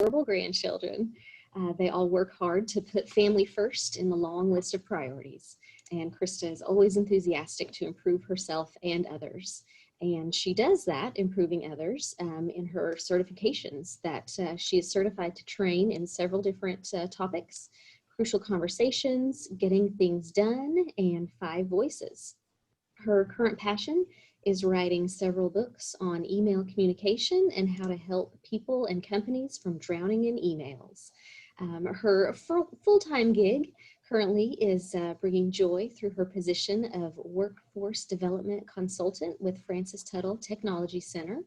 adorable grandchildren. They all work hard to put family first in the long list of priorities. And Krista is always enthusiastic to improve herself and others. And she does that, improving others, in her certifications that she is certified to train in several different topics: crucial conversations, getting things done, and 5 voices. Her current passion is writing several books on email communication and how to help people and companies from drowning in emails. Her full-time gig currently is bringing joy through her position of Workforce Development Consultant with Francis Tuttle Technology Center.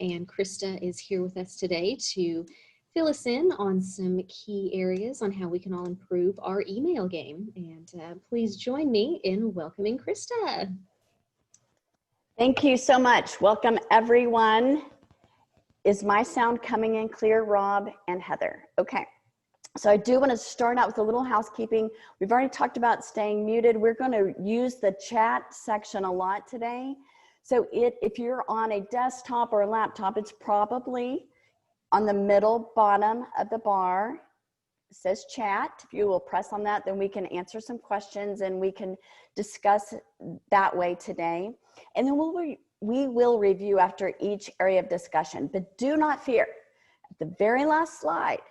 And Krista is here with us today to fill us in on some key areas on how we can all improve our email game. And please join me in welcoming Krista. Thank you so much. Welcome, everyone. Is my sound coming in clear, Rob and Heather? Okay. So I do want to start out with a little housekeeping. We've already talked about staying muted. We're going to use the chat section a lot today. So if you're on a desktop or a laptop, it's probably on the middle bottom of the bar. It says chat. If you will press on that, then we can answer some questions and we can discuss that way today. And then we will review after each area of discussion. But do not fear. At the very last slide,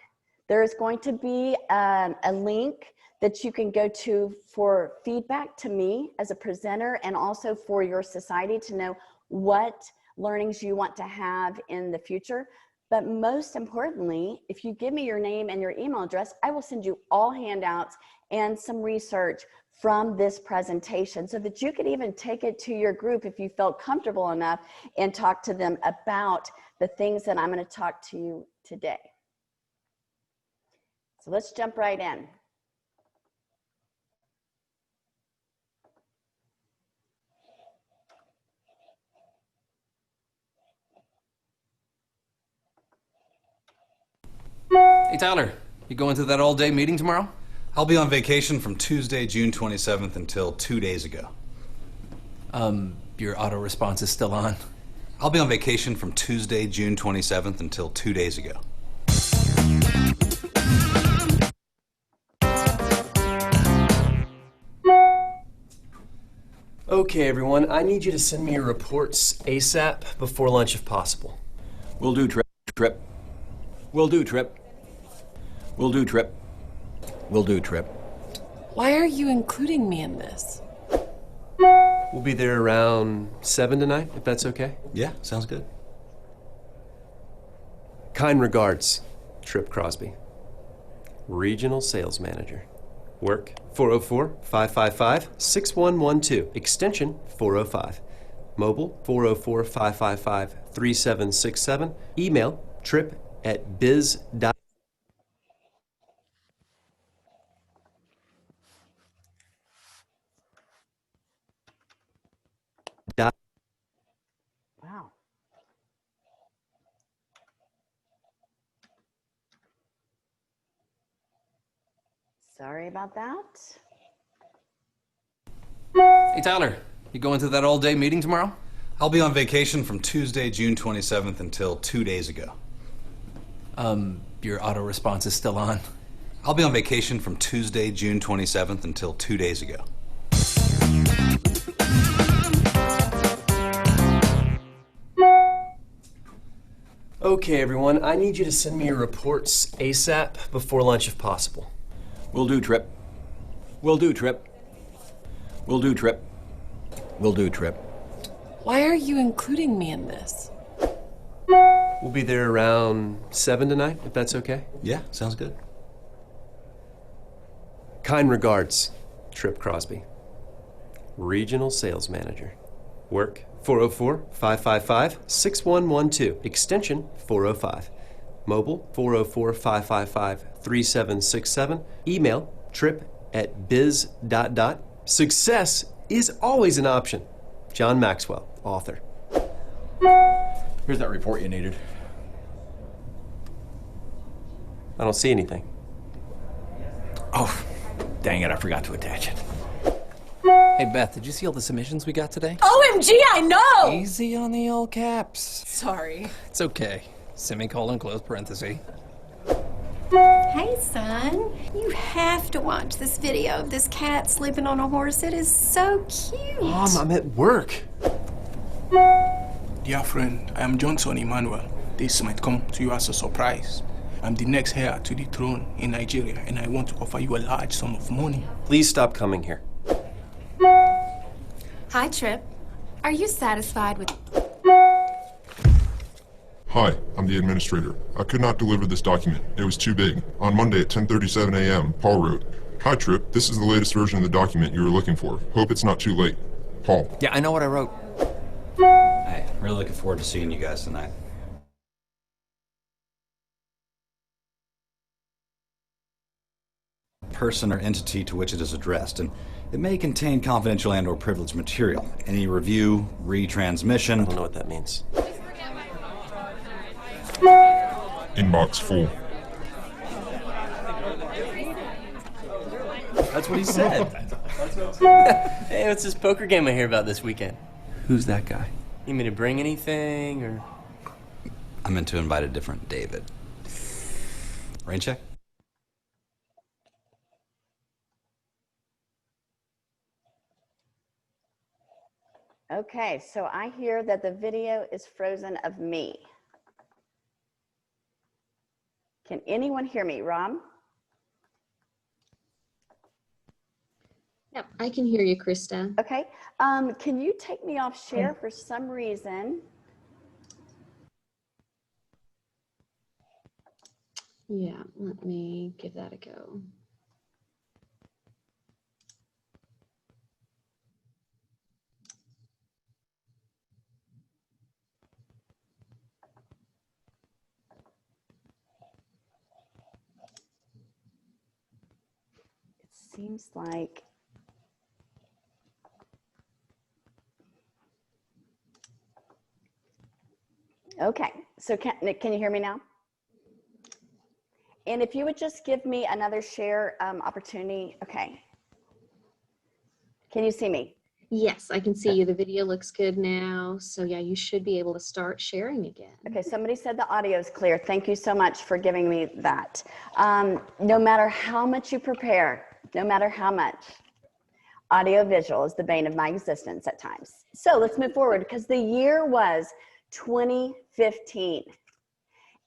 there is going to be a link that you can go to for feedback to me as a presenter, and also for your society to know what learnings you want to have in the future. But most importantly, if you give me your name and your email address, I will send you all handouts and some research from this presentation so that you could even take it to your group if you felt comfortable enough and talk to them about the things that I'm going to talk to you today. So let's jump right in. Hey Tyler, you going to that all-day meeting tomorrow? I'll be on vacation from Tuesday, June 27th until 2 days ago. Your auto response is still on. I'll be on vacation from Tuesday, June 27th until 2 days ago. Okay, everyone, I need you to send me your reports ASAP before lunch if possible. Will do, Trip. Will do, Trip. Will do, Trip. Will do, Trip. Why are you including me in this? We'll be there around 7 tonight, if that's okay. Yeah, sounds good. Kind regards, Trip Crosby, Regional Sales Manager. Work 404-555-6112, extension 405. Mobile 404-555-3767. Email trip@biz. Wow. Sorry about that. Hey Tyler, you going to that all-day meeting tomorrow? I'll be on vacation from Tuesday, June 27th until 2 days ago. Your auto response is still on. I'll be on vacation from Tuesday, June 27th until 2 days ago. Okay, everyone, I need you to send me your reports ASAP before lunch if possible. Will do, Trip. Will do, Trip. Will do, Trip. Will do, Trip. Why are you including me in this? We'll be there around 7 tonight, if that's okay. Yeah, sounds good. Kind regards, Trip Crosby, Regional Sales Manager. Work 404-555-6112, extension 405. Mobile 404-555-3767. Email trip@biz. Success is always an option. John Maxwell, author. Here's that report you needed. I don't see anything. Oh, dang it, I forgot to attach it. Hey Beth, did you see all the submissions we got today? OMG, I know! Easy on the old caps. Sorry. It's okay. Semicolon, close parenthesis. Hey, son. You have to watch this video of this cat sleeping on a horse. It is so cute. Mom, I'm at work. Dear friend, I am Johnson Emmanuel. This might come to you as a surprise. I'm the next heir to the throne in Nigeria, and I want to offer you a large sum of money. Please stop coming here. Hi, Trip. Are you satisfied with... Hi, I'm the administrator. I could not deliver this document. It was too big. On Monday at 10:37 a.m., Paul wrote, "Hi, Trip. This is the latest version of the document you were looking for. Hope it's not too late. Paul." Yeah, I know what I wrote. Hey, really looking forward to seeing you guys tonight. Person or entity to which it is addressed, and it may contain confidential and/or privileged material. Any review, retransmission. I don't know what that means. Inbox full. That's what he said. Hey, what's this poker game I hear about this weekend? Who's that guy? You mean to bring anything, or? I meant to invite a different David. Rain check? Okay, so I hear that the video is frozen of me. Can anyone hear me, Rob? Yep, I can hear you, Krista. Okay, can you take me off share for some reason? Yeah, let me give that a go. It seems like okay, so Nick, can you hear me now? And if you would just give me another share opportunity, okay. Can you see me? Yes, I can see you. The video looks good now. So yeah, you should be able to start sharing again. Okay, somebody said the audio is clear. Thank you so much for giving me that. No matter how much you prepare, no matter how much, audio visual is the bane of my existence at times. So let's move forward because the year was 2015.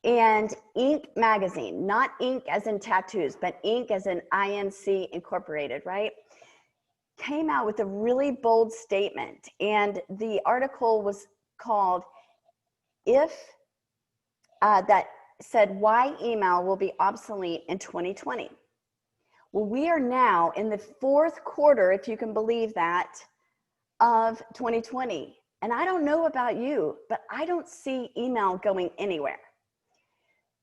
And Ink magazine, not ink as in tattoos, but ink as in INC Incorporated, right? Came out with a really bold statement. And the article was called, that said, why email will be obsolete in 2020. Well, we are now in the fourth quarter, if you can believe that, of 2020. And I don't know about you, but I don't see email going anywhere.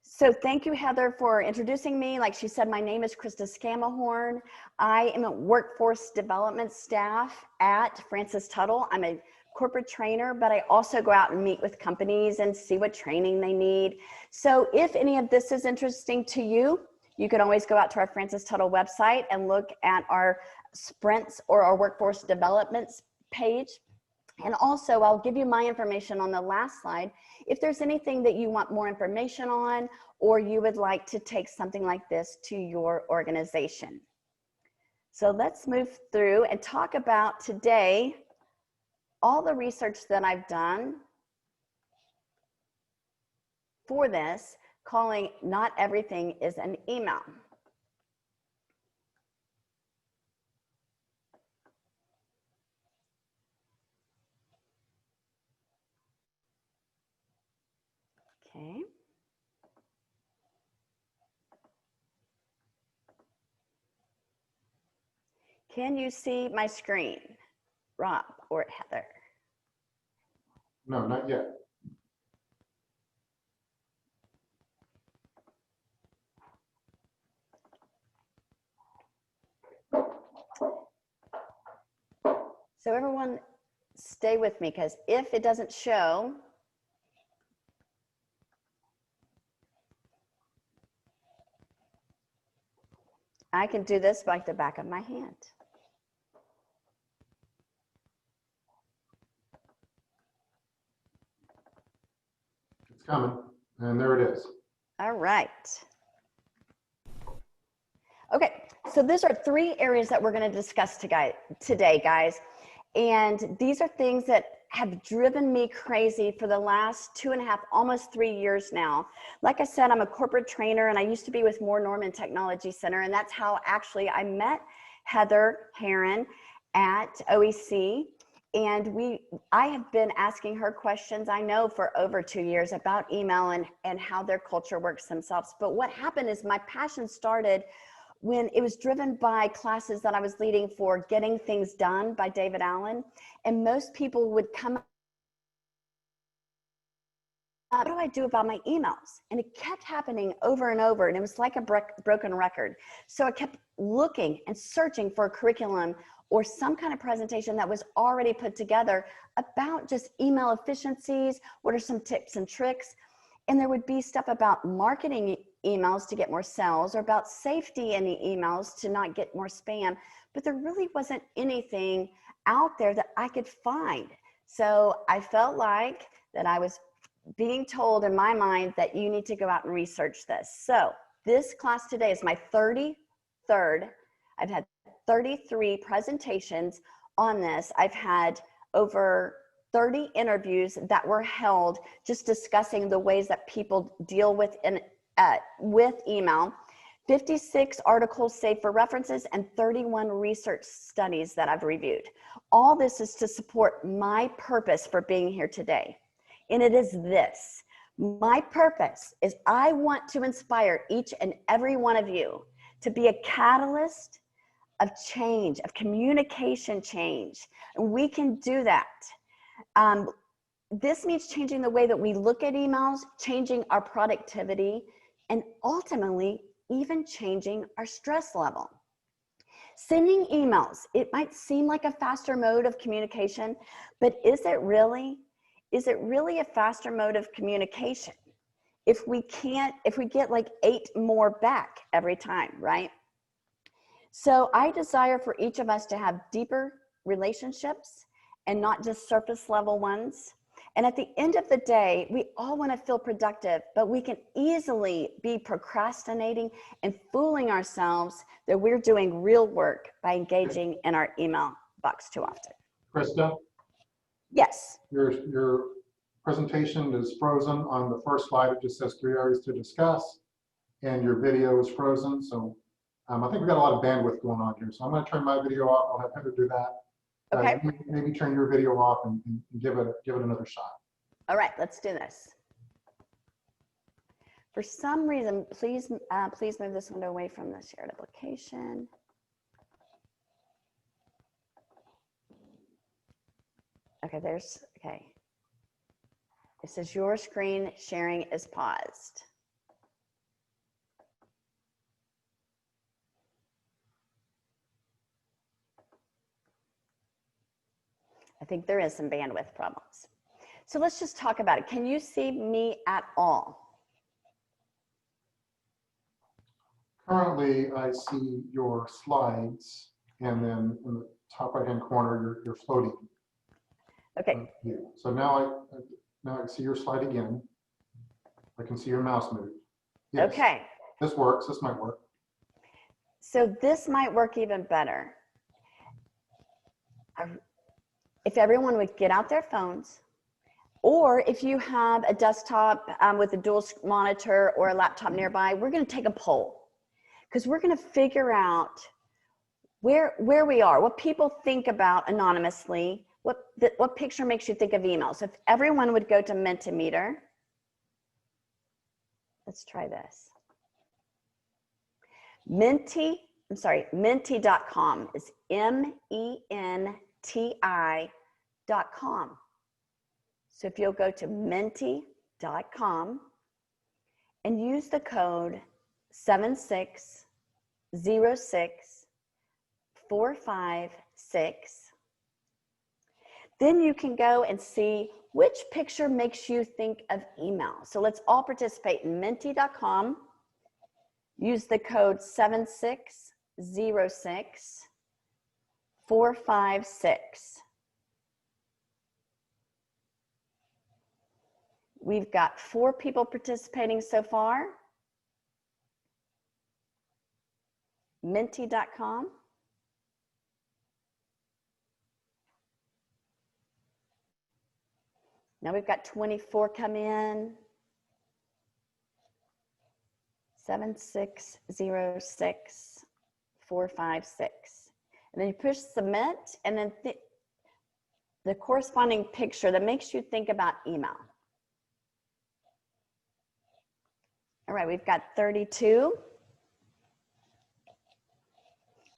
So thank you, Heather, for introducing me. Like she said, my name is Krista Scammahorn. I am a workforce development staff at Francis Tuttle. I'm a corporate trainer, but I also go out and meet with companies and see what training they need. So if any of this is interesting to you, you can always go out to our Francis Tuttle website and look at our sprints or our workforce developments page. And also, I'll give you my information on the last slide. If there's anything that you want more information on, or you would like to take something like this to your organization. So let's move through and talk about today all the research that I've done for this, calling Not Everything is an Email. Okay. Can you see my screen, Rob or Heather? No, not yet. So everyone stay with me, because if it doesn't show, I can do this like the back of my hand. It's coming, and there it is. All right. Okay, so these are 3 areas that we're going to discuss today, guys. And these are things that have driven me crazy for the last 2.5, almost 3 years now. Like I said, I'm a corporate trainer, and I used to be with Moore Norman Technology Center, and that's how actually I met Heather Herron at OEC. And I have been asking her questions, I know, for over 2 years about email and how their culture works themselves. But what happened is my passion started when it was driven by classes that I was leading for Getting Things Done by David Allen. And most people would come up, what do I do about my emails? And it kept happening over and over, and it was like a broken record. So I kept looking and searching for a curriculum or some kind of presentation that was already put together about just email efficiencies, what are some tips and tricks. And there would be stuff about marketing emails to get more sales, or about safety in the emails to not get more spam, but there really wasn't anything out there that I could find. So I felt like that I was being told in my mind that you need to go out and research this. So this class today is my 33rd. I've had 33 presentations on this. I've had over 30 interviews that were held just discussing the ways that people deal with email, 56 articles saved for references, and 31 research studies that I've reviewed. All this is to support my purpose for being here today. And it is this. My purpose is I want to inspire each and every one of you to be a catalyst of change, of communication change. And we can do that. This means changing the way that we look at emails, changing our productivity, and ultimately even changing our stress level. Sending emails, it might seem like a faster mode of communication, but is it really a faster mode of communication if we get like 8 more back every time, right? So I desire for each of us to have deeper relationships and not just surface level ones. And at the end of the day, we all want to feel productive, but we can easily be procrastinating and fooling ourselves that we're doing real work by engaging in our email box too often. Krista? Yes. Your presentation is frozen on the first slide. It just says 3 areas to discuss, and your video is frozen. So I think we've got a lot of bandwidth going on here. So I'm going to turn my video off. I'll have Heather do that. Okay. Maybe turn your video off and give it another shot. All right, let's do this. For some reason, please move this window away from the shared application. Okay, okay. It says your screen sharing is paused. I think there is some bandwidth problems. So let's just talk about it. Can you see me at all? Currently, I see your slides, and then in the top right-hand corner, you're floating. Okay. So now I can see your slide again. I can see your mouse move. Yes. Okay. This works. This might work. So this might work even better. If everyone would get out their phones, or if you have a desktop with a dual monitor or a laptop nearby, we're going to take a poll, because we're going to figure out where we are, what people think about anonymously, what picture makes you think of email. So if everyone would go to Mentimeter, let's try this. Menti.com is MENTI.com. So if you'll go to Menti.com and use the code 7606456, then you can go and see which picture makes you think of email. So let's all participate in Menti.com. Use the code 7606456. We've got 4 people participating so far. Minty.com. Now we've got 24 come in. 7606456. And then you push submit, and then the corresponding picture that makes you think about email. All right, we've got 32.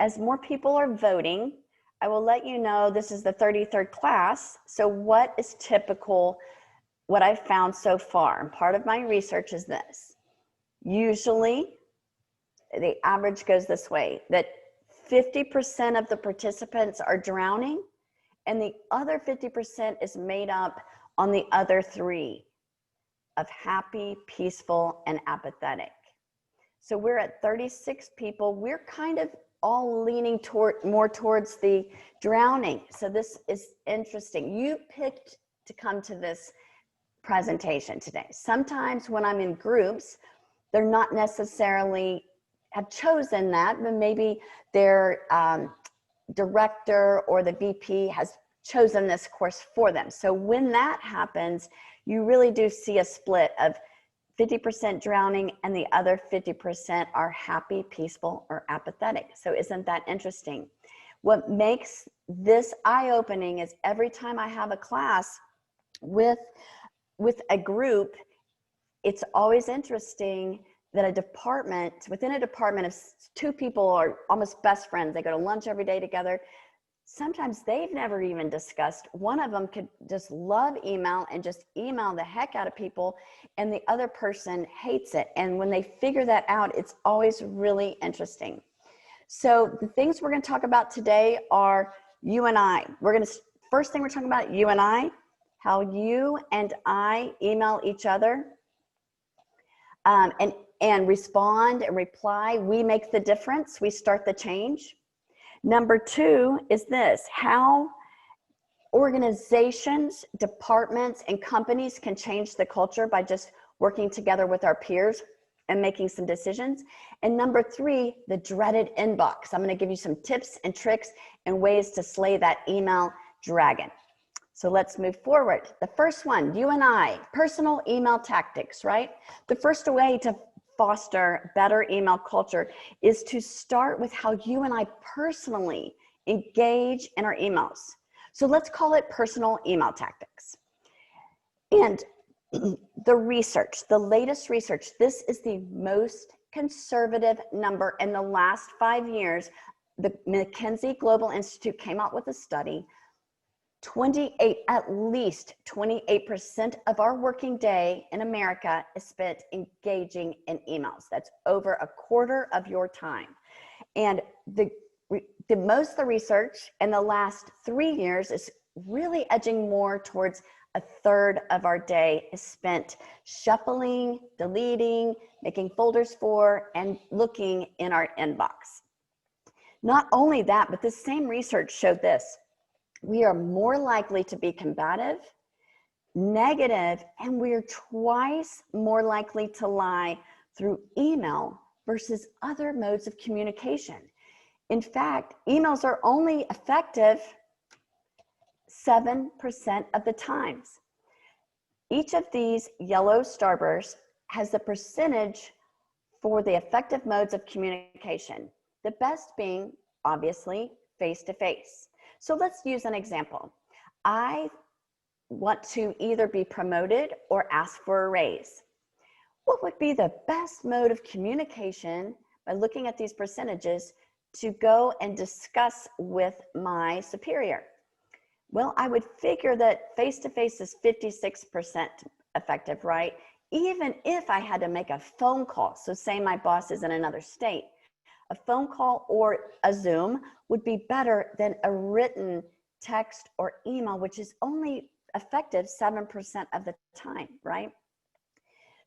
As more people are voting, I will let you know this is the 33rd class. So what is typical, what I've found so far? And part of my research is this. Usually, the average goes this way, that 50% of the participants are drowning, and the other 50% is made up on the other three of happy, peaceful, and apathetic. So we're at 36 people. We're kind of all leaning more towards the drowning. So this is interesting. You picked to come to this presentation today. Sometimes when I'm in groups, they're not necessarily have chosen that, but maybe their director or the VP has chosen this course for them. So when that happens, you really do see a split of 50% drowning and the other 50% are happy, peaceful, or apathetic. So isn't that interesting? What makes this eye-opening is every time I have a class with a group, it's always interesting that within a department of two people are almost best friends. They go to lunch every day together. Sometimes they've never even discussed. One of them could just love email and just email the heck out of people, and the other person hates it. And when they figure that out, it's always really interesting. So the things we're going to talk about today are you and I. First thing we're talking about, you and I, how you and I email each other. And respond and reply. We make the difference. We start the change. Number two is this, how organizations, departments, and companies can change the culture by just working together with our peers and making some decisions. And number three, the dreaded inbox. I'm going to give you some tips and tricks and ways to slay that email dragon. So let's move forward. The first one, you and I, personal email tactics, right? The first way to foster better email culture is to start with how you and I personally engage in our emails. So let's call it personal email tactics. And the research, the latest research, this is the most conservative number in the last 5 years. The McKinsey Global Institute came out with a study. At least 28% of our working day in America is spent engaging in emails. That's over a quarter of your time. And the most of the research in the last 3 years is really edging more towards a third of our day is spent shuffling, deleting, making folders for, and looking in our inbox. Not only that, but this same research showed this. We are more likely to be combative, negative, and we're twice more likely to lie through email versus other modes of communication. In fact, emails are only effective 7% of the times. Each of these yellow starbursts has the percentage for the effective modes of communication, the best being, obviously, face-to-face. So let's use an example. I want to either be promoted or ask for a raise. What would be the best mode of communication by looking at these percentages to go and discuss with my superior? Well, I would figure that face-to-face is 56% effective, right? Even if I had to make a phone call, so say my boss is in another state, a phone call or a Zoom would be better than a written text or email, which is only effective 7% of the time, right?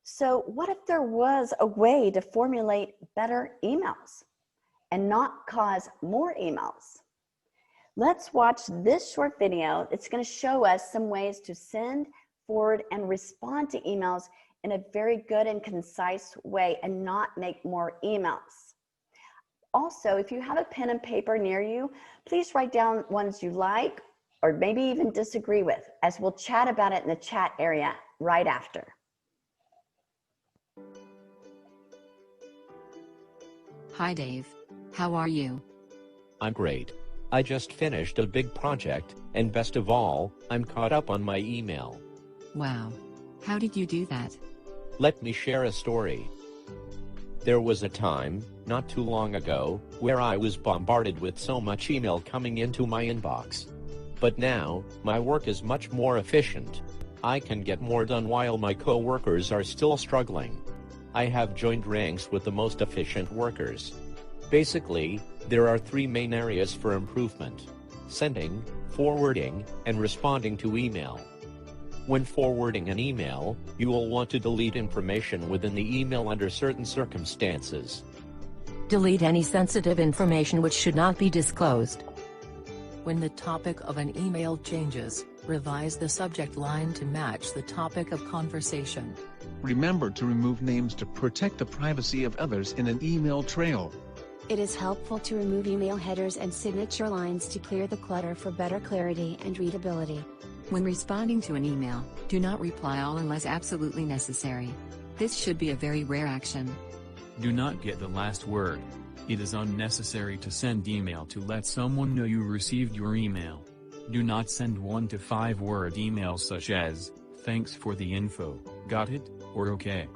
So what if there was a way to formulate better emails and not cause more emails? Let's watch this short video. It's going to show us some ways to send, forward, and respond to emails in a very good and concise way and not make more emails. Also, if you have a pen and paper near you, please write down ones you like or maybe even disagree with, as we'll chat about it in the chat area right after. Hi Dave. How are you? I'm great. I just finished a big project, and best of all, I'm caught up on my email. Wow. How did you do that? Let me share a story. There was a time, not too long ago, where I was bombarded with so much email coming into my inbox. But now, my work is much more efficient. I can get more done while my co-workers are still struggling. I have joined ranks with the most efficient workers. Basically, there are three main areas for improvement: sending, forwarding, and responding to email. When forwarding an email, you will want to delete information within the email under certain circumstances. Delete any sensitive information which should not be disclosed. When the topic of an email changes, revise the subject line to match the topic of conversation. Remember to remove names to protect the privacy of others in an email trail. It is helpful to remove email headers and signature lines to clear the clutter for better clarity and readability. When responding to an email, do not reply all unless absolutely necessary. This should be a very rare action. Do not get the last word. It is unnecessary to send email to let someone know you received your email. Do not send 1 to 5 word emails such as, "Thanks for the info, got it," or "okay."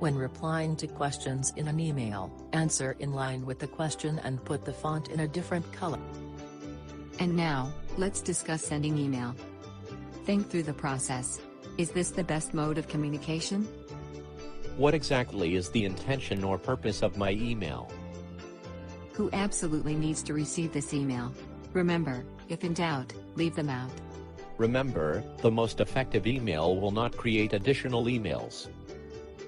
When replying to questions in an email, answer in line with the question and put the font in a different color. And now, let's discuss sending email. Think through the process. Is this the best mode of communication? What exactly is the intention or purpose of my email? Who absolutely needs to receive this email? Remember, if in doubt, leave them out. Remember, the most effective email will not create additional emails.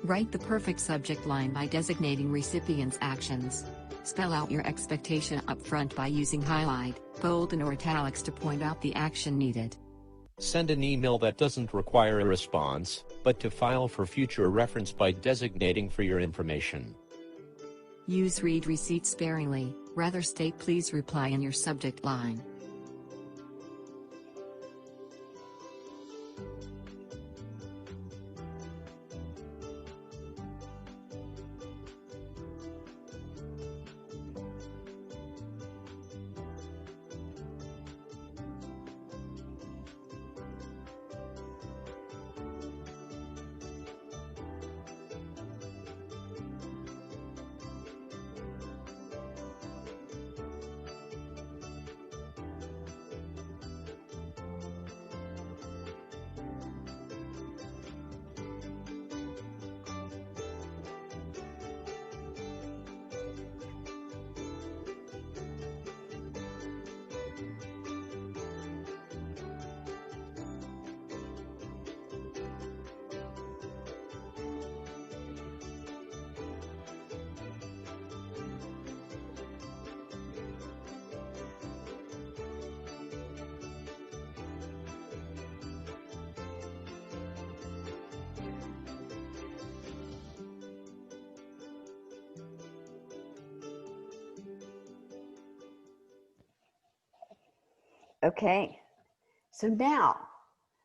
Write the perfect subject line by designating recipient's actions. Spell out your expectation up front by using highlight, bold and or italics to point out the action needed. Send an email that doesn't require a response, but to file for future reference by designating for your information. Use read receipt sparingly, rather state "please reply" in your subject line. Okay, so now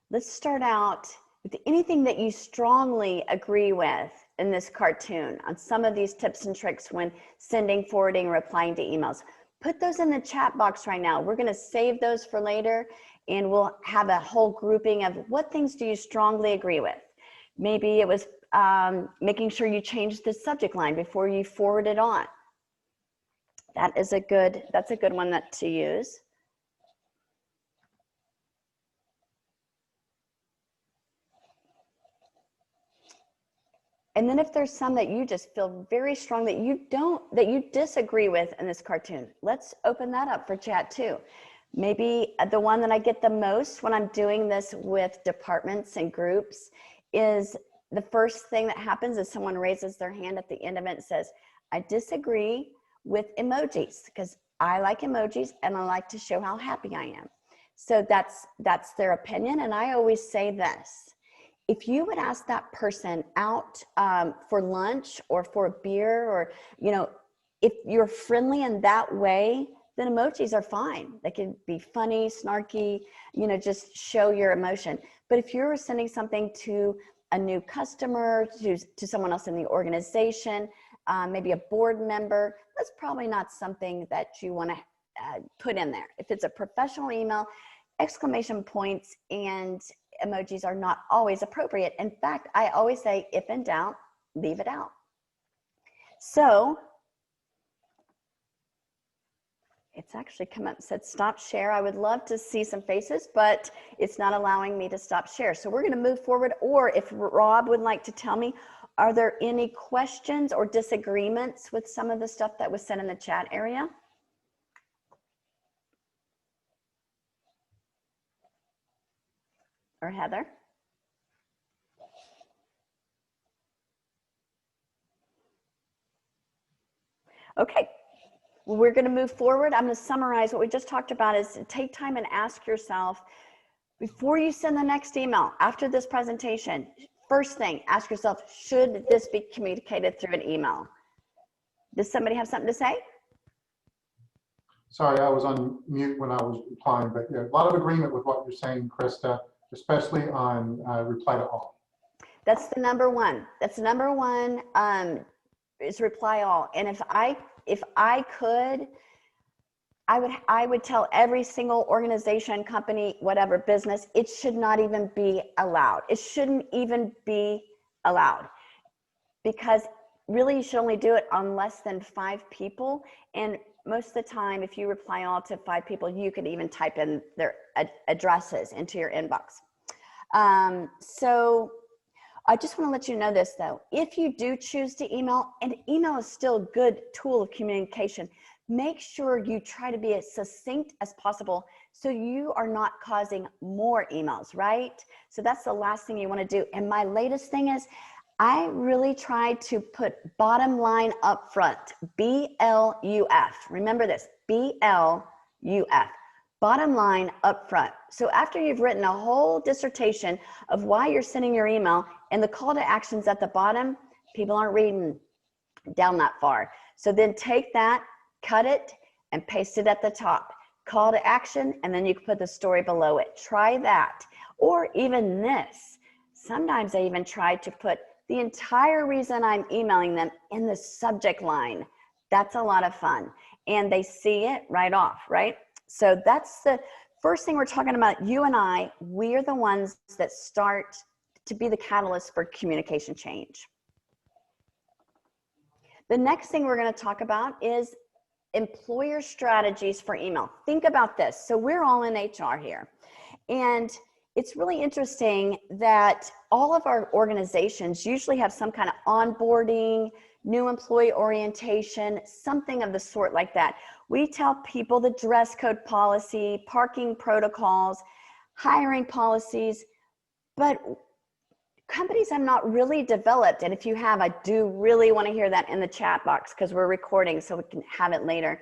let's start out with anything that you strongly agree with in this cartoon on some of these tips and tricks when sending, forwarding, replying to emails. Put those in the chat box right now. We're going to save those for later, and we'll have a whole grouping of what things do you strongly agree with. Maybe it was making sure you change the subject line before you forward it on. That's a good one to use. And then if there's some that you just feel very strong that you disagree with in this cartoon, let's open that up for chat too. Maybe the one that I get the most when I'm doing this with departments and groups is the first thing that happens is someone raises their hand at the end of it and says, "I disagree with emojis," because I like emojis and I like to show how happy I am. So that's their opinion. And I always say this: if you would ask that person out for lunch or for a beer, or if you're friendly in that way, then emojis are fine. They can be funny, snarky, you know, just show your emotion. But if you're sending something to a new customer, to someone else in the organization, maybe a board member, that's probably not something that you want to put in there. If it's a professional email, exclamation points and emojis are not always appropriate. In fact, I always say, if in doubt, leave it out. So it's actually come up and said stop share. I would love to see some faces, but it's not allowing me to stop share. So we're going to move forward. Or if Rob would like to tell me, are there any questions or disagreements with some of the stuff that was sent in the chat area? Or Heather? Okay. Well, we're going to move forward. I'm going to summarize what we just talked about is take time and ask yourself, before you send the next email, after this presentation, first thing, ask yourself, should this be communicated through an email? Does somebody have something to say? Sorry, I was on mute when I was replying, but yeah, a lot of agreement with what you're saying, Krista, especially on reply to all. That's the number one. That's the number one is reply all. And if I could, I would tell every single organization, company, whatever business, it should not even be allowed. It shouldn't even be allowed, because really you should only do it on less than 5 people. And most of the time, if you reply all to 5 people, you could even type in their addresses into your inbox. So I just want to let you know this though, if you do choose to email, and email is still a good tool of communication, make sure you try to be as succinct as possible so you are not causing more emails, right? So that's the last thing you want to do. And my latest thing is I really try to put bottom line up front, BLUF. Remember this, BLUF, bottom line up front. So after you've written a whole dissertation of why you're sending your email and the call to actions at the bottom, people aren't reading down that far. So then take that, cut it, and paste it at the top. Call to action, and then you can put the story below it. Try that. Or even this. Sometimes I even try to put the entire reason I'm emailing them in the subject line. That's a lot of fun. And they see it right off, right? So that's the first thing we're talking about. You and I, we are the ones that start to be the catalyst for communication change. The next thing we're going to talk about is employer strategies for email. Think about this. So we're all in HR here. And it's really interesting that all of our organizations usually have some kind of onboarding, new employee orientation, something of the sort like that. We tell people the dress code policy, parking protocols, hiring policies, but companies have not really developed. And if you have, I do really want to hear that in the chat box because we're recording so we can have it later.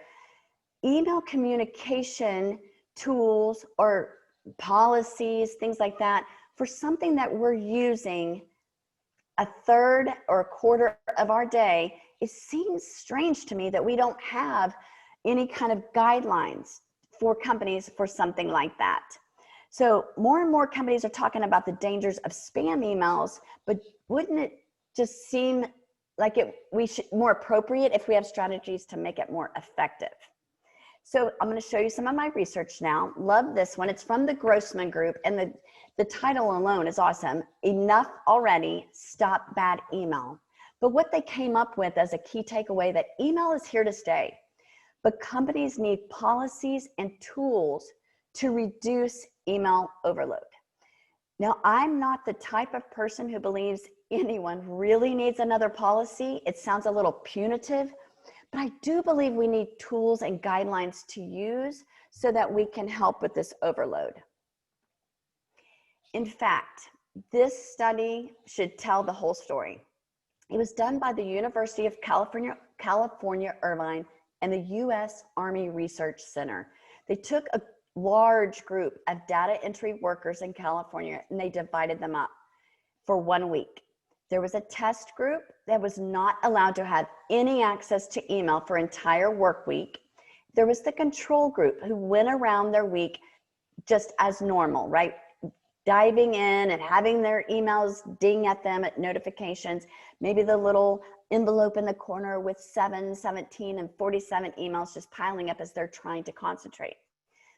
Email communication tools or policies, things like that, for something that we're using a third or a quarter of our day, it seems strange to me that we don't have any kind of guidelines for companies for something like that. So more and more companies are talking about the dangers of spam emails, but wouldn't it just seem like we should more appropriate if we have strategies to make it more effective? So I'm going to show you some of my research now. Love this one. It's from the Grossman Group, and the title alone is awesome. Enough Already, Stop Bad Email. But what they came up with as a key takeaway, that email is here to stay, but companies need policies and tools to reduce email overload. Now, I'm not the type of person who believes anyone really needs another policy. It sounds a little punitive, but I do believe we need tools and guidelines to use so that we can help with this overload. In fact, this study should tell the whole story. It was done by the University of California, Irvine, and the U.S. Army Research Center. They took a large group of data entry workers in California and they divided them up for 1 week. There was a test group that was not allowed to have any access to email for entire work week. There was the control group who went around their week just as normal, right? Diving in and having their emails ding at them at notifications, maybe the little envelope in the corner with 7, 17, and 47 emails just piling up as they're trying to concentrate.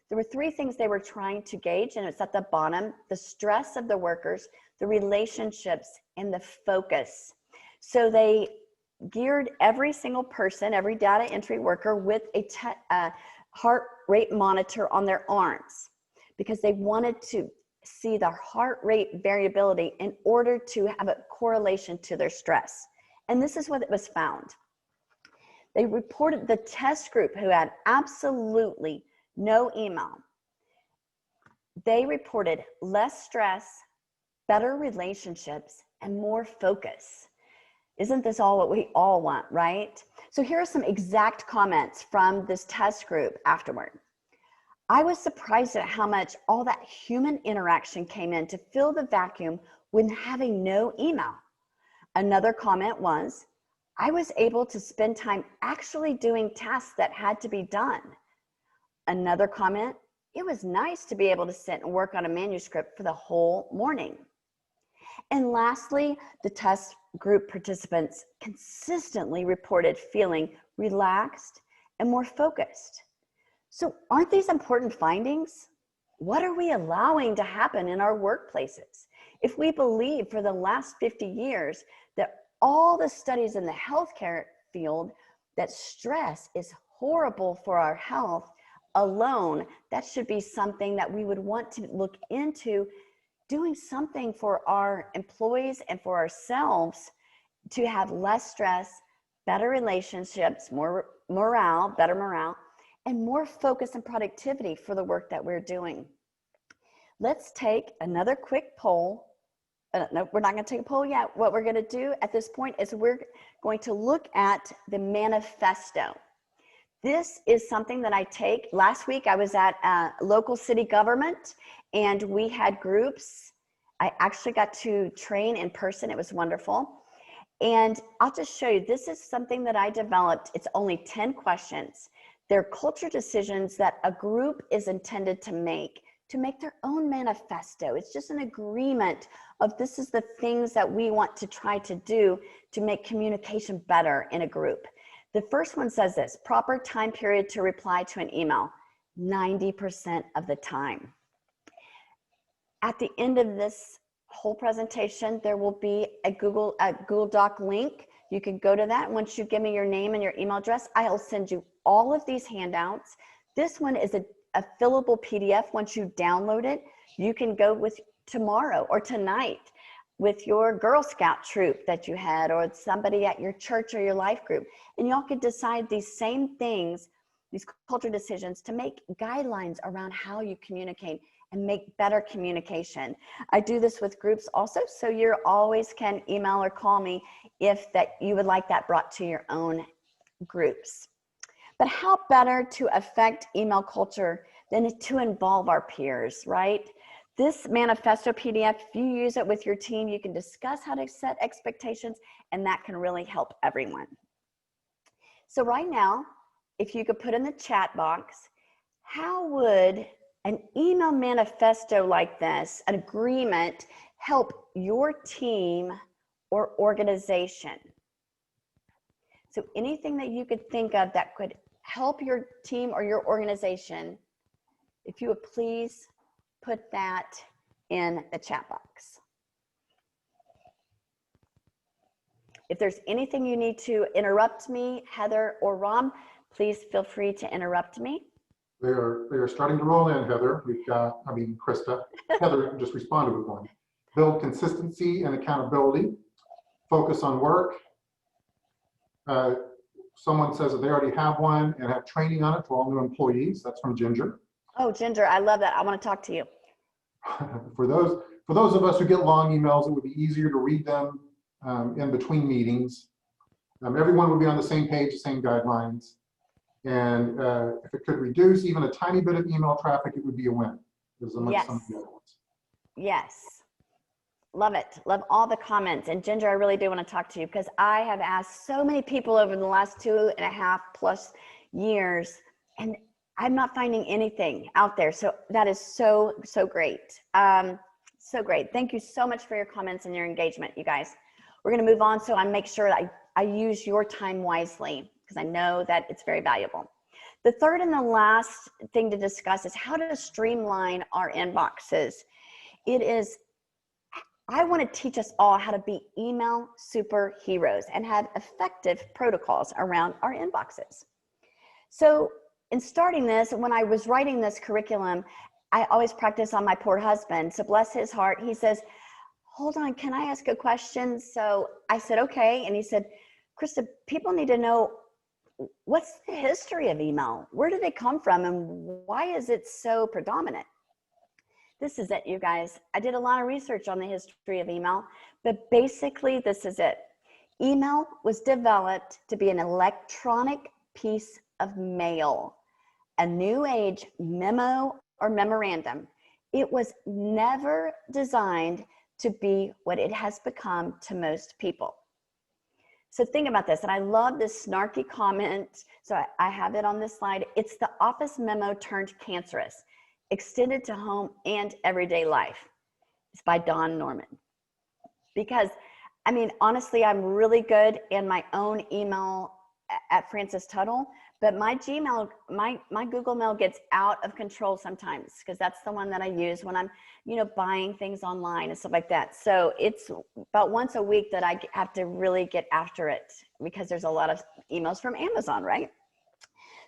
There were 3 things they were trying to gauge, and it's at the bottom: the stress of the workers, the relationships, and the focus. So they geared every single person, every data entry worker, with a heart rate monitor on their arms, because they wanted to see the heart rate variability in order to have a correlation to their stress. And this is what it was found. They reported the test group, who had absolutely no email, they reported less stress, better relationships, and more focus. Isn't this all what we all want, right? So here are some exact comments from this test group afterward. I was surprised at how much all that human interaction came in to fill the vacuum when having no email. Another comment was, I was able to spend time actually doing tasks that had to be done. Another comment, it was nice to be able to sit and work on a manuscript for the whole morning. And lastly, the test group participants consistently reported feeling relaxed and more focused. So aren't these important findings? What are we allowing to happen in our workplaces? If we believe for the last 50 years that all the studies in the healthcare field that stress is horrible for our health alone, that should be something that we would want to look into, doing something for our employees and for ourselves to have less stress, better relationships, more morale, better morale, and more focus and productivity for the work that we're doing. Let's take another quick poll. No, we're not going to take a poll yet. What we're going to do at this point is we're going to look at the manifesto. This is something that I take. Last week I was at local city government and we had groups. I actually got to train in person. It was wonderful. And I'll just show you, this is something that I developed. It's only 10 questions. They're culture decisions that a group is intended to make their own manifesto. It's just an agreement of this is the things that we want to try to do to make communication better in a group. The first one says this: proper time period to reply to an email, 90% of the time. At the end of this whole presentation, there will be a Google Doc link. You can go to that. Once you give me your name and your email address, I'll send you all of these handouts. This one is a fillable PDF. Once you download it, you can go with tomorrow or tonight with your Girl Scout troop that you had, or somebody at your church or your life group. And y'all could decide these same things, these culture decisions, to make guidelines around how you communicate and make better communication. I do this with groups also, so you always can email or call me if that you would like that brought to your own groups. But how better to affect email culture than to involve our peers, right? This manifesto PDF, if you use it with your team, you can discuss how to set expectations, and that can really help everyone. So right now, if you could put in the chat box, how would an email manifesto like this, an agreement, help your team or organization? So anything that you could think of that could help your team or your organization, if you would please put that in the chat box. If there's anything you need to interrupt me, Heather or Rob, please feel free to interrupt me. They are starting to roll in, Heather. We've got, Krista. Heather just responded with one. Build consistency and accountability. Focus on work. Someone says that they already have one and have training on it for all new employees. That's from Ginger. Oh, Ginger, I love that. I want to talk to you. For those of us who get long emails, it would be easier to read them in between meetings. Everyone would be on the same page, the same guidelines. And if it could reduce even a tiny bit of email traffic, it would be a win. Yes. Yes. Love it. Love all the comments. And Ginger, I really do want to talk to you because I have asked so many people over the last 2.5+ years, and I'm not finding anything out there. So that is so, so great. So great. Thank you so much for your comments and your engagement, you guys. We're going to move on so I make sure that I use your time wisely because I know that it's very valuable. The third and the last thing to discuss is how to streamline our inboxes. I want to teach us all how to be email superheroes and have effective protocols around our inboxes. So in starting this, when I was writing this curriculum, I always practice on my poor husband. So bless his heart, he says, hold on, can I ask a question? So I said, okay. And he said, Krista, people need to know, what's the history of email? Where do they come from? And why is it so predominant? This is it, you guys. I did a lot of research on the history of email, but basically this is it. Email was developed to be an electronic piece of mail, a new age memo or memorandum. It was never designed to be what it has become to most people. So think about this, and I love this snarky comment. So I have it on this slide. It's the office memo turned cancerous, extended to home and everyday life. It's by Don Norman. Because, I mean, honestly, I'm really good in my own email at Frances Tuttle, but my Gmail, my Google Mail gets out of control sometimes because that's the one that I use when I'm, buying things online and stuff like that. So it's about once a week that I have to really get after it because there's a lot of emails from Amazon, right?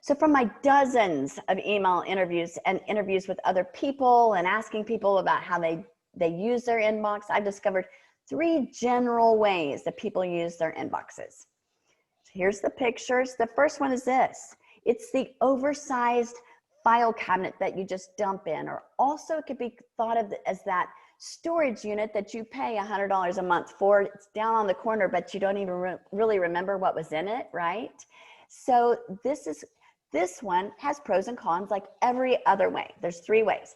So from my dozens of email interviews and interviews with other people and asking people about how they use their inbox, I've discovered 3 general ways that people use their inboxes. So here's the pictures. The first one is this. It's the oversized file cabinet that you just dump in, or also it could be thought of as that storage unit that you pay $100 a month for. It's down on the corner, but you don't even really remember what was in it, right? So this one has pros and cons like every other way. There's 3 ways.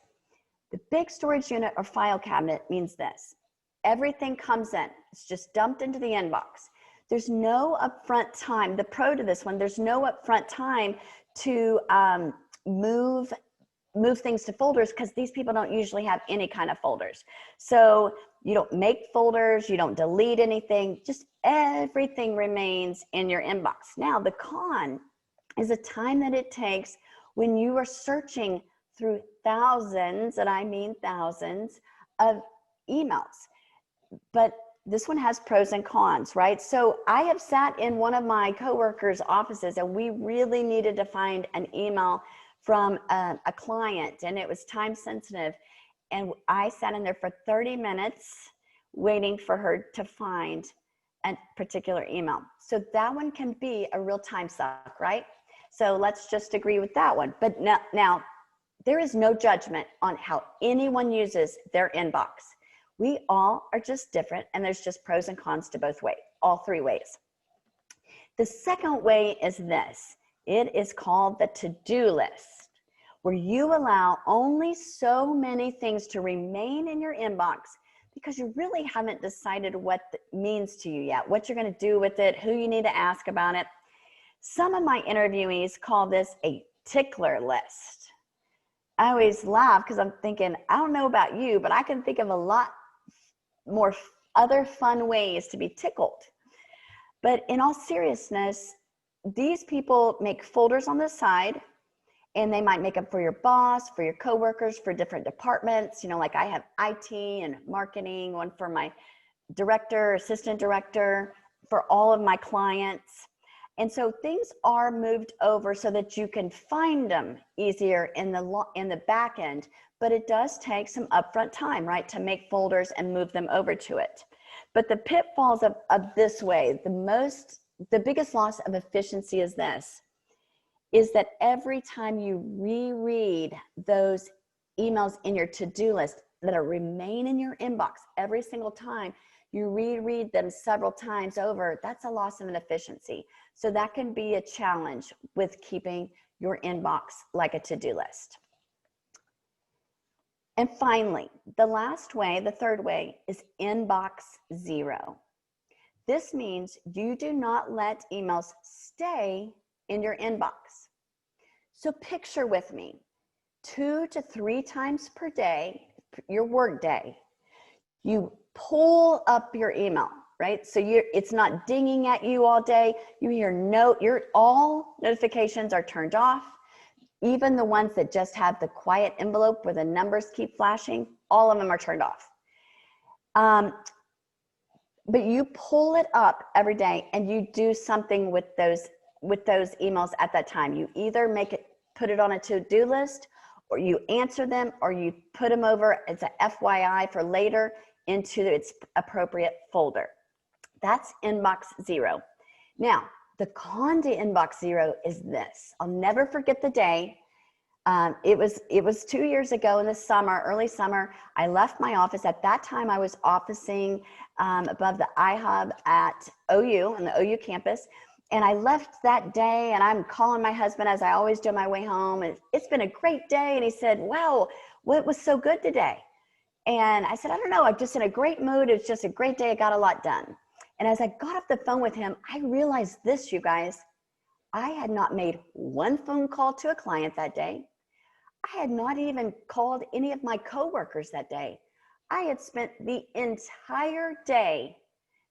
The big storage unit or file cabinet means this. Everything comes in. It's just dumped into the inbox. There's no upfront time. The pro to this one, there's no upfront time to move things to folders because these people don't usually have any kind of folders. So you don't make folders, you don't delete anything, just everything remains in your inbox. Now the con is the time that it takes when you are searching through thousands, and I mean thousands, of emails. But this one has pros and cons, right? So I have sat in one of my coworkers' offices and we really needed to find an email from a client and it was time sensitive. And I sat in there for 30 minutes waiting for her to find a particular email. So that one can be a real time suck, right? So let's just agree with that one. But now there is no judgment on how anyone uses their inbox. We all are just different and there's just pros and cons to both ways, all 3 ways. The second way is this. It is called the to-do list, where you allow only so many things to remain in your inbox because you really haven't decided what it means to you yet, what you're going to do with it, who you need to ask about it. Some of my interviewees call this a tickler list. I always laugh because I'm thinking, I don't know about you, but I can think of a lot more other fun ways to be tickled. But in all seriousness, these people make folders on the side and they might make them for your boss, for your coworkers, for different departments. Like I have IT and marketing, one for my director, assistant director, for all of my clients. And so things are moved over so that you can find them easier in the back end, but it does take some upfront time, right, to make folders and move them over to it. But the pitfalls of this way, the biggest loss of efficiency is that every time you reread those emails in your to-do list that remain in your inbox, every single time you reread them several times over, that's a loss of an efficiency. So that can be a challenge with keeping your inbox like a to-do list. And finally, the last way, the third way, is inbox zero. This means you do not let emails stay in your inbox. So picture with me, 2 to 3 times per day, your work day, you pull up your email, right? So it's not dinging at you all day. You hear all notifications are turned off. Even the ones that just have the quiet envelope where the numbers keep flashing, all of them are turned off. But you pull it up every day and you do something with those emails at that time. You either put it on a to-do list, or you answer them, or you put them over as a FYI for later into its appropriate folder. That's inbox zero. Now, the con to inbox zero is this. I'll never forget the day. It was 2 years ago in the summer, early summer. I left my office. At that time, I was officing above the iHub at OU, on the OU campus. And I left that day, and I'm calling my husband, as I always do on my way home. And it's been a great day. And he said, wow, what was so good today? And I said, I don't know. I'm just in a great mood. It's just a great day. I got a lot done. And as I got off the phone with him, I realized this, you guys. I had not made one phone call to a client that day. I had not even called any of my coworkers that day. I had spent the entire day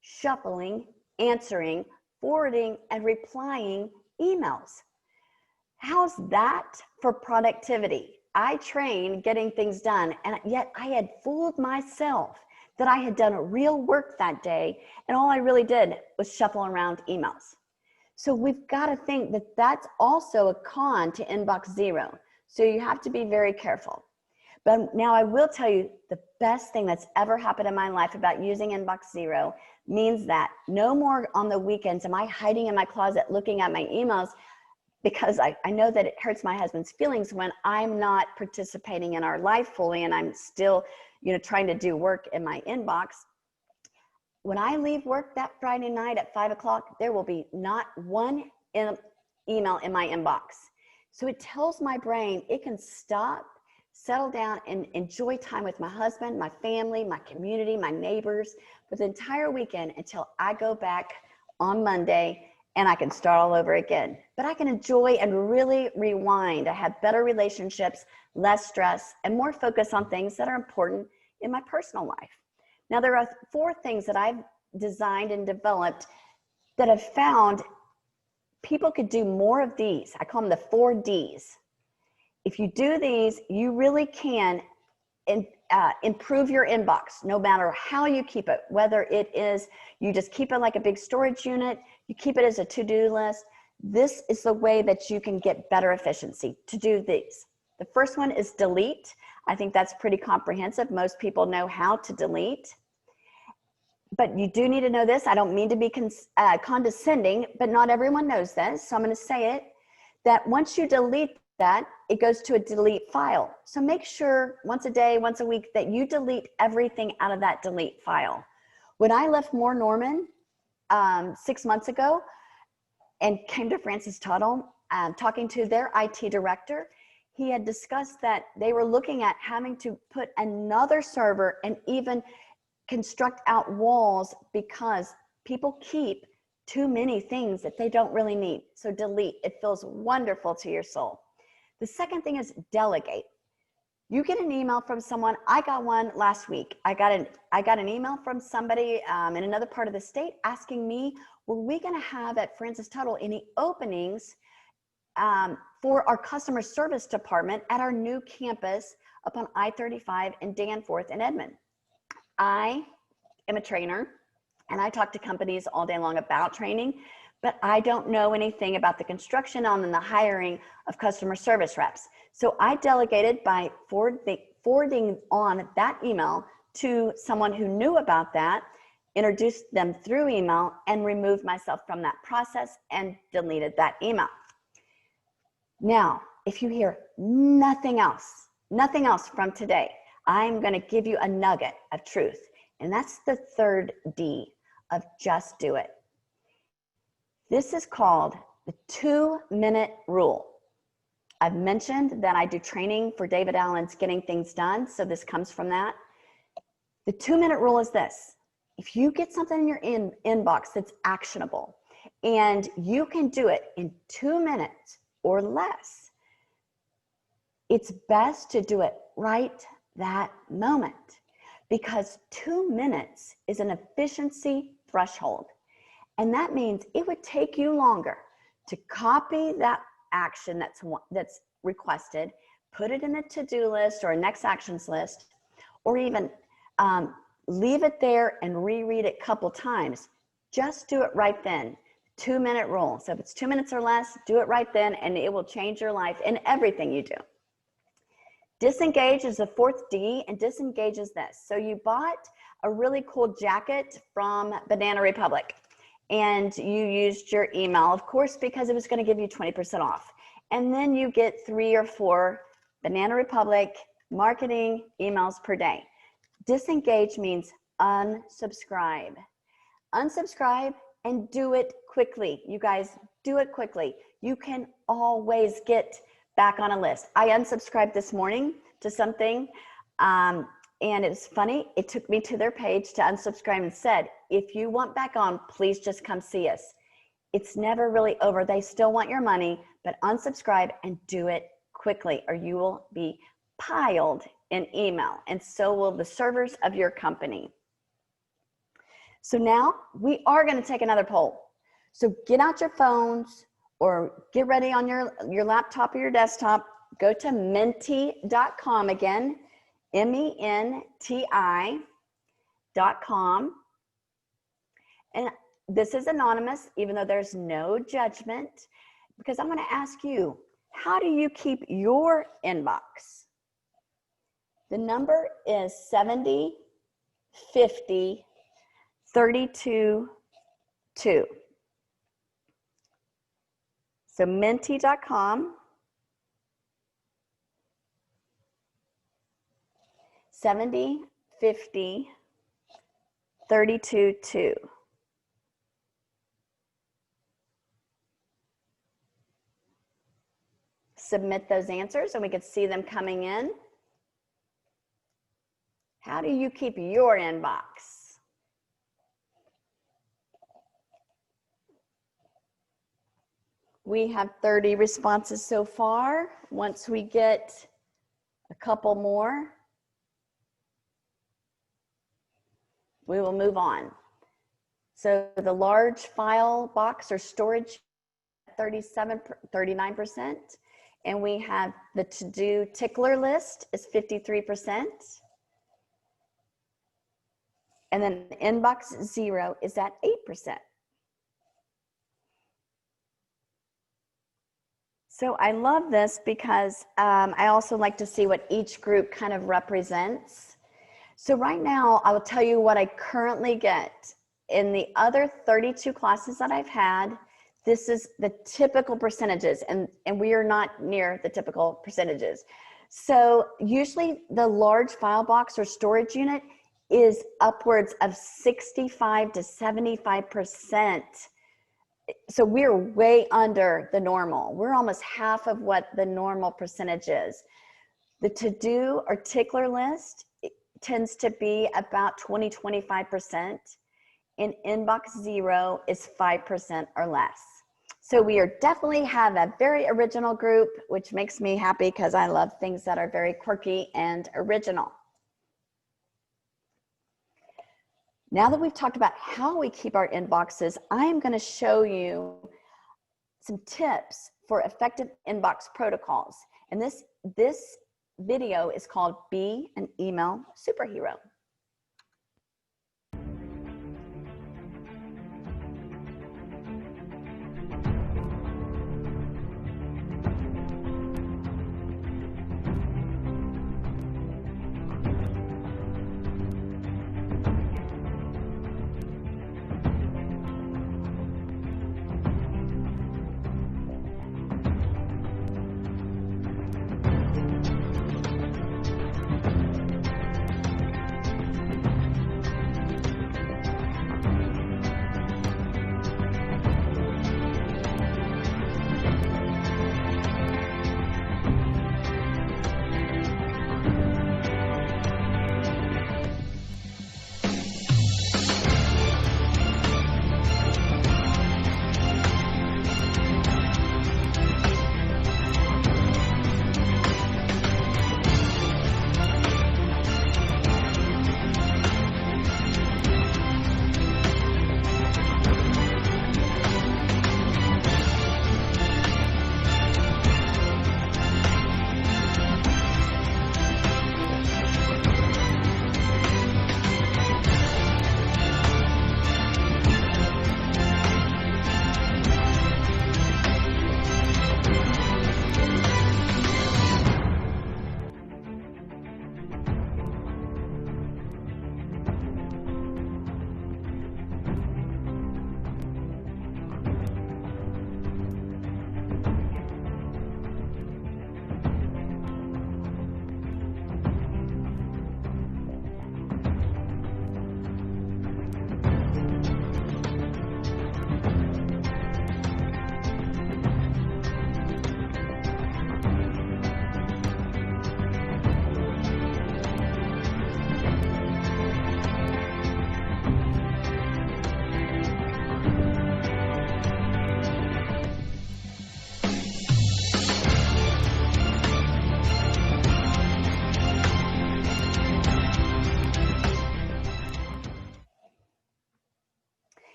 shuffling, answering, forwarding, and replying emails. How's that for productivity? I train getting things done, and yet I had fooled myself that I had done real work that day, and all I really did was shuffle around emails. So we've got to think that that's also a con to inbox zero. So you have to be very careful. But now I will tell you, the best thing that's ever happened in my life about using inbox zero means that no more on the weekends am I hiding in my closet looking at my emails, because I know that it hurts my husband's feelings when I'm not participating in our life fully and I'm still, trying to do work in my inbox. When I leave work that Friday night at 5 o'clock, there will be not one email in my inbox. So it tells my brain it can stop, settle down, and enjoy time with my husband, my family, my community, my neighbors for the entire weekend until I go back on Monday and I can start all over again. But I can enjoy and really rewind. I have better relationships, less stress, and more focus on things that are important in my personal life. Now, there are 4 things that I've designed and developed that I've found people could do more of these. I call them the 4 Ds. If you do these, you really can improve your inbox, no matter how you keep it, whether it is you just keep it like a big storage unit, you keep it as a to-do list. This is the way that you can get better efficiency to do these. The first one is delete. I think that's pretty comprehensive. Most people know how to delete. But you do need to know this. I don't mean to be condescending, but not everyone knows this. So I'm going to say it, that once you delete that, it goes to a delete file. So make sure once a day, once a week, that you delete everything out of that delete file. When I left Moore Norman 6 months ago and came to Francis Tuttle, talking to their IT director, he had discussed that they were looking at having to put another server and even construct out walls because people keep too many things that they don't really need. So delete. It feels wonderful to your soul. The second thing is delegate. You get an email from someone. I got one last week. I got an email from somebody in another part of the state asking me, were we going to have at Francis Tuttle any openings for our customer service department at our new campus up on I-35 in Danforth and Edmond? I am a trainer, and I talk to companies all day long about training, but I don't know anything about the construction on and the hiring of customer service reps. So I delegated by forwarding on that email to someone who knew about that, introduced them through email, and removed myself from that process and deleted that email. Now, if you hear nothing else from today, I'm going to give you a nugget of truth. And that's the 3rd D of just do it. This is called the 2-minute rule. I've mentioned that I do training for David Allen's Getting Things Done, so this comes from that. The 2-minute rule is this. If you get something in your inbox that's actionable and you can do it in 2 minutes or less, it's best to do it right that moment, because 2 minutes is an efficiency threshold. And that means it would take you longer to copy that action that's requested, put it in a to-do list or a next actions list, or even leave it there and reread it a couple times. Just do it right then. 2-minute rule. So if it's 2 minutes or less, do it right then, and it will change your life in everything you do. Disengage is the 4th D, and disengage is this. So you bought a really cool jacket from Banana Republic, and you used your email, of course, because it was going to give you 20% off. And then you get 3 or 4 Banana Republic marketing emails per day. Disengage means unsubscribe. Unsubscribe and do it quickly. You guys, do it quickly. You can always get back on a list. I unsubscribed this morning to something, and it was funny. It took me to their page to unsubscribe and said, if you want back on, please just come see us. It's never really over. They still want your money, but unsubscribe and do it quickly, or you will be piled in email, and so will the servers of your company. So now we are going to take another poll. So get out your phones or get ready on your laptop or your desktop. Go to menti.com again, MENTI.com. And this is anonymous, even though there's no judgment, because I'm going to ask you, how do you keep your inbox? The number is 70 50 32 2. So menti.com, 70 50 32 2. Submit those answers and we can see them coming in. How do you keep your inbox? We have 30 responses so far. Once we get a couple more, we will move on. So the large file box or storage, 39%. And we have the to-do tickler list is 53%. And then inbox 0 is at 8%. So I love this because I also like to see what each group kind of represents. So right now, I will tell you what I currently get. In the other 32 classes that I've had, this is the typical percentages, and we are not near the typical percentages. So usually the large file box or storage unit is upwards of 65 to 75%. So we're way under the normal. We're almost half of what the normal percentage is. The to-do or tickler list tends to be about 20, 25%. And inbox 0 is 5% or less. So we are definitely have a very original group, which makes me happy because I love things that are very quirky and original. Now that we've talked about how we keep our inboxes, I'm going to show you some tips for effective inbox protocols. And this video is called Be an Email Superhero.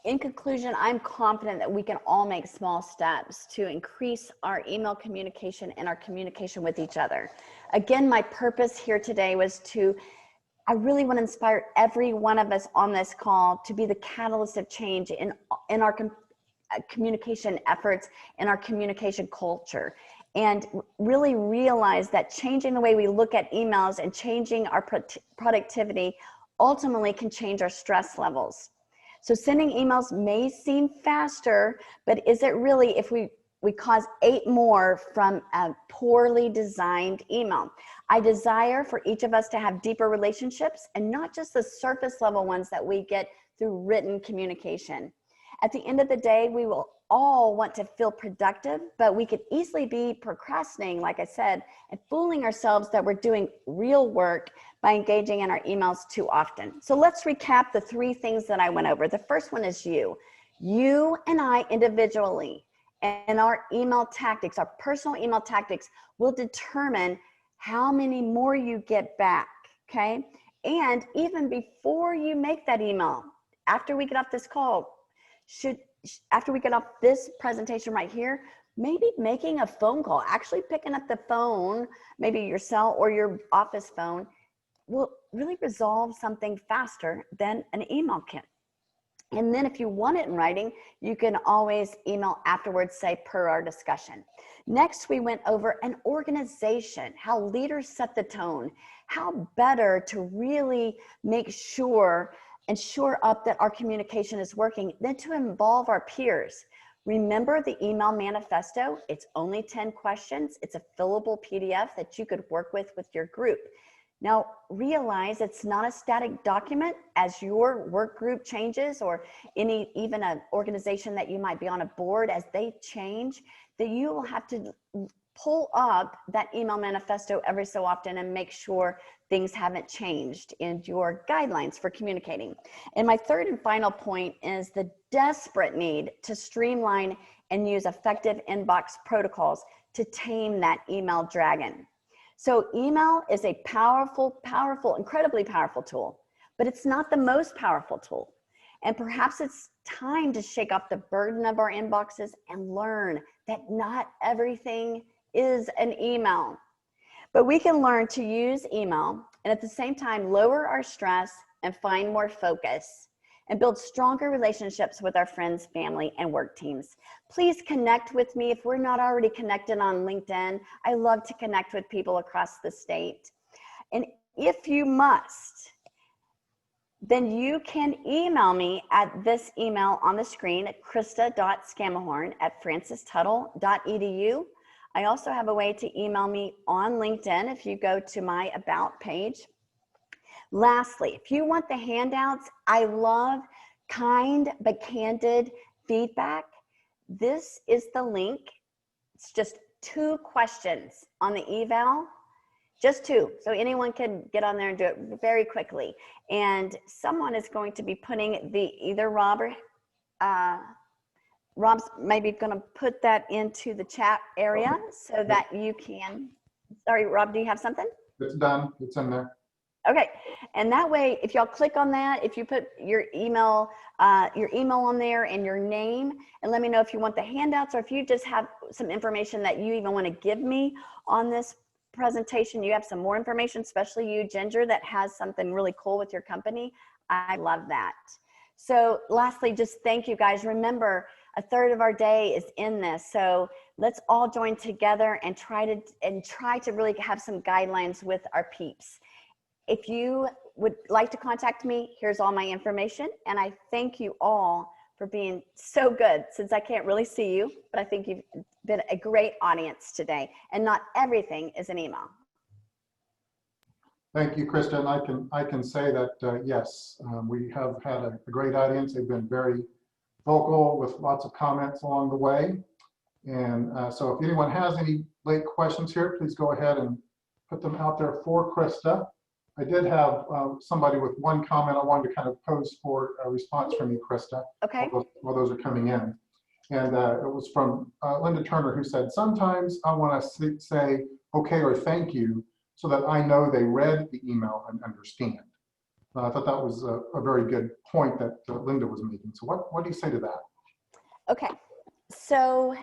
in conclusion, I'm confident that we can all make small steps to increase our email communication and our communication with each other. Again, my purpose here today was I really want to inspire every one of us on this call to be the catalyst of change in our communication efforts and our communication culture, and really realize that changing the way we look at emails and changing our productivity ultimately can change our stress levels. So sending emails may seem faster, but is it really if we cause 8 more from a poorly designed email? I desire for each of us to have deeper relationships and not just the surface level ones that we get through written communication. At the end of the day, we will all want to feel productive, but we could easily be procrastinating, like I said, and fooling ourselves that we're doing real work by engaging in our emails too often. So let's recap the 3 things that I went over. The first one is you. You and I individually and our email tactics, our personal email tactics will determine how many more you get back, okay? And even before you make that email, after we get off this call, after we get off this presentation right here, maybe making a phone call, actually picking up the phone, maybe your cell or your office phone, will really resolve something faster than an email can. And then if you want it in writing, you can always email afterwards, say per our discussion. Next, we went over an organization, how leaders set the tone, how better to really make sure and shore up that our communication is working, then to involve our peers. Remember the email manifesto? It's only 10 questions. It's a fillable PDF that you could work with your group. Now, realize it's not a static document. As your work group changes, or even an organization that you might be on a board, as they change, that you will have to pull up that email manifesto every so often and make sure things haven't changed in your guidelines for communicating. And my third and final point is the desperate need to streamline and use effective inbox protocols to tame that email dragon. So email is a powerful, incredibly powerful tool, but it's not the most powerful tool. And perhaps it's time to shake off the burden of our inboxes and learn that not everything is an email. But we can learn to use email and at the same time lower our stress and find more focus and build stronger relationships with our friends, family, and work teams. Please connect with me if we're not already connected on LinkedIn. I love to connect with people across the state. And if you must, then you can email me at this email on the screen at krista.scammahorn@francistuttle.edu. I also have a way to email me on LinkedIn if you go to my About page. Lastly, if you want the handouts, I love kind but candid feedback. This is the link. It's just 2 questions on the eval, just 2. So anyone can get on there and do it very quickly. And someone is going to be putting either Rob or Rob's maybe going to put that into the chat area so that you can, sorry, Rob, do you have something? It's done, it's in there. Okay, and that way, if y'all click on that, if you put your email on there and your name, and let me know if you want the handouts or if you just have some information that you even want to give me on this presentation, you have some more information, especially you, Ginger, that has something really cool with your company. I love that. So lastly, just thank you guys. Remember, 1/3 of our day is in this, so let's all join together and try to really have some guidelines with our peeps. If you would like to contact me, here's all my information. And I thank you all for being so good, since I can't really see you, but I think you've been a great audience today. And not everything is an email. Thank you, Krista. And I can say that, yes, we have had a great audience. They've been very vocal with lots of comments along the way. And so if anyone has any late questions here, please go ahead and put them out there for Krista. I did have somebody with one comment I wanted to kind of pose for a response from you, Krista. Okay. While those are coming in. And it was from Linda Turner, who said, sometimes I want to say okay or thank you so that I know they read the email and understand. I thought that was a very good point that Linda was making. So what do you say to that? Okay, so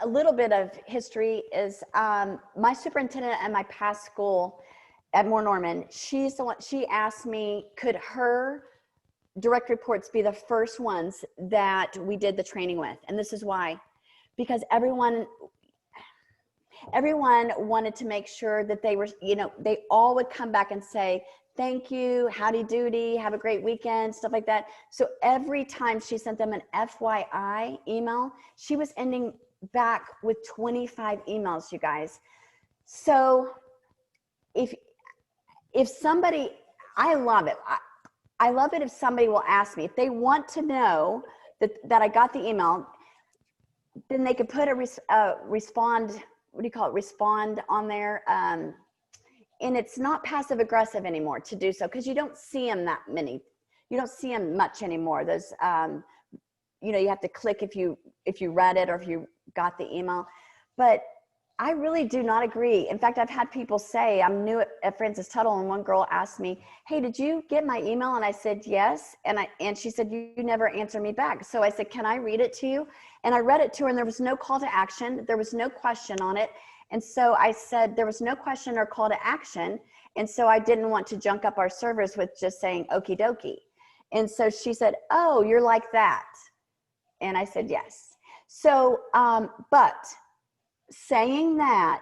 a little bit of history is my superintendent at my past school at Moore Norman, she's the one, she asked me, could her direct reports be the first ones that we did the training with? And this is why, because everyone wanted to make sure that they were, you know, they all would come back and say, thank you, howdy doody, have a great weekend, stuff like that. So every time she sent them an FYI email, she was ending back with 25 emails, you guys. So if somebody, I love it. I love it if somebody will ask me, if they want to know that I got the email, then they could put a respond, what do you call it, respond on there. And it's not passive aggressive anymore to do so, because you don't see them that many. You don't see them much anymore. There's, you know, you have to click if you read it or if you got the email. But I really do not agree. In fact, I've had people say, I'm new at Francis Tuttle, and one girl asked me, hey, did you get my email? And I said, yes. And she said, you never answer me back. So I said, can I read it to you? And I read it to her, and there was no call to action. There was no question on it. And so I said, there was no question or call to action. And so I didn't want to junk up our servers with just saying, okie dokie. And so she said, oh, you're like that. And I said, yes. So, but saying that,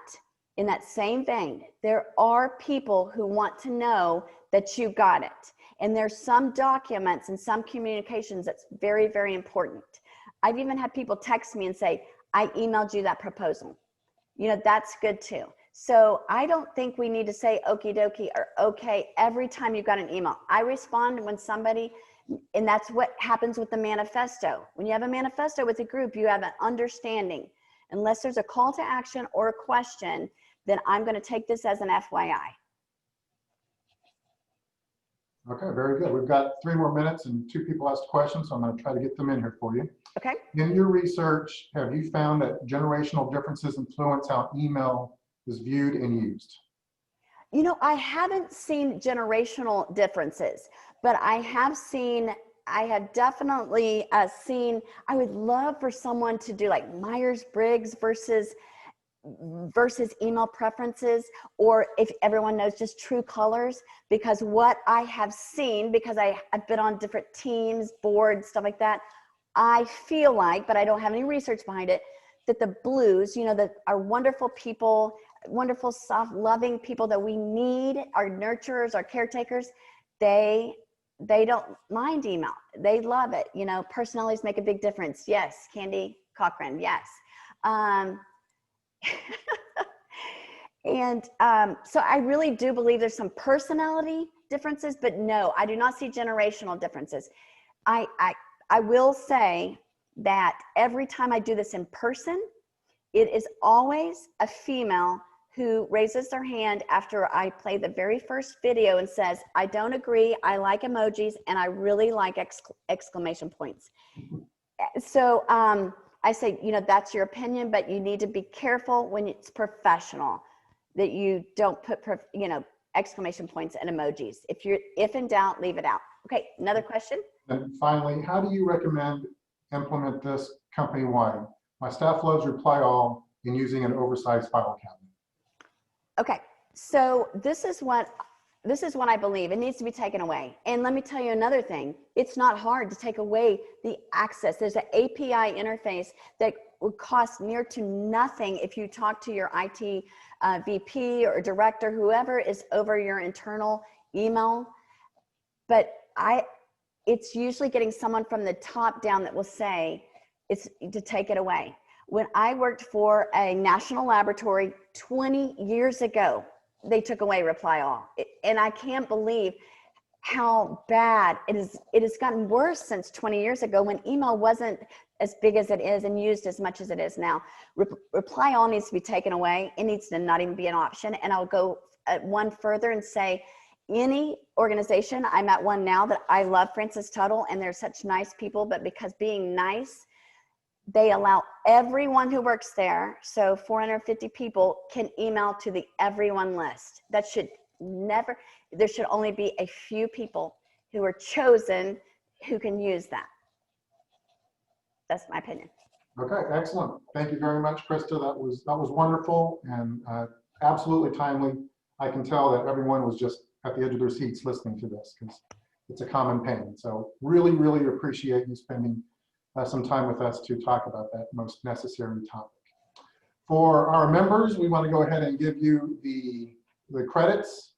in that same vein, there are people who want to know that you got it. And there's some documents and some communications that's very, very important. I've even had people text me and say, I emailed you that proposal. You know, that's good too. So I don't think we need to say okie dokie or okay every time you got an email. I respond when somebody, and that's what happens with the manifesto. When you have a manifesto with a group, you have an understanding. Unless there's a call to action or a question, then I'm going to take this as an FYI. Okay, very good. We've got 3 more minutes and 2 people asked questions, so I'm going to try to get them in here for you. Okay. In your research, have you found that generational differences influence how email is viewed and used? You know, I haven't seen generational differences, but I have definitely seen, I would love for someone to do like Myers-Briggs versus email preferences, or if everyone knows, just true colors, because what I have seen, because I've been on different teams, boards, stuff like that, I feel like, but I don't have any research behind it, that the blues, you know, that are wonderful people, wonderful, soft, loving people that we need, our nurturers, our caretakers, they don't mind email. They love it. You know, personalities make a big difference. Yes, Candy Cochran, yes. And so I really do believe there's some personality differences, but no, I do not see generational differences. I will say that every time I do this in person, it is always a female who raises their hand after I play the very first video and says, I don't agree, I like emojis, and I really like exclamation points. So I say, you know, that's your opinion, but you need to be careful when it's professional, that you don't put, you know, exclamation points and emojis. If in doubt, leave it out. Okay, another question? And finally, how do you recommend implement this company-wide? My staff loves reply all and using an oversized file cabinet. Okay, so this is what I believe. It needs to be taken away. And let me tell you another thing. It's not hard to take away the access. There's an API interface that would cost near to nothing if you talk to your IT VP or director, whoever is over your internal email. But it's usually getting someone from the top down that will say it's to take it away. When I worked for a national laboratory 20 years ago, they took away reply all. And I can't believe how bad it is. It has gotten worse since 20 years ago when email wasn't as big as it is and used as much as it is now. Reply all needs to be taken away. It needs to not even be an option. And I'll go one further and say, any organization, I'm at one now that I love Francis Tuttle, and they're such nice people, but because being nice, they allow everyone who works there, so 450 people can email to the everyone list. That should never, there should only be a few people who are chosen who can use that. That's my opinion. Okay, excellent. Thank you very much, Krista. That was wonderful and absolutely timely. I can tell that everyone was just at the edge of their seats listening to this because it's a common pain. So really, really appreciate you spending some time with us to talk about that most necessary topic. For our members, we want to go ahead and give you the credits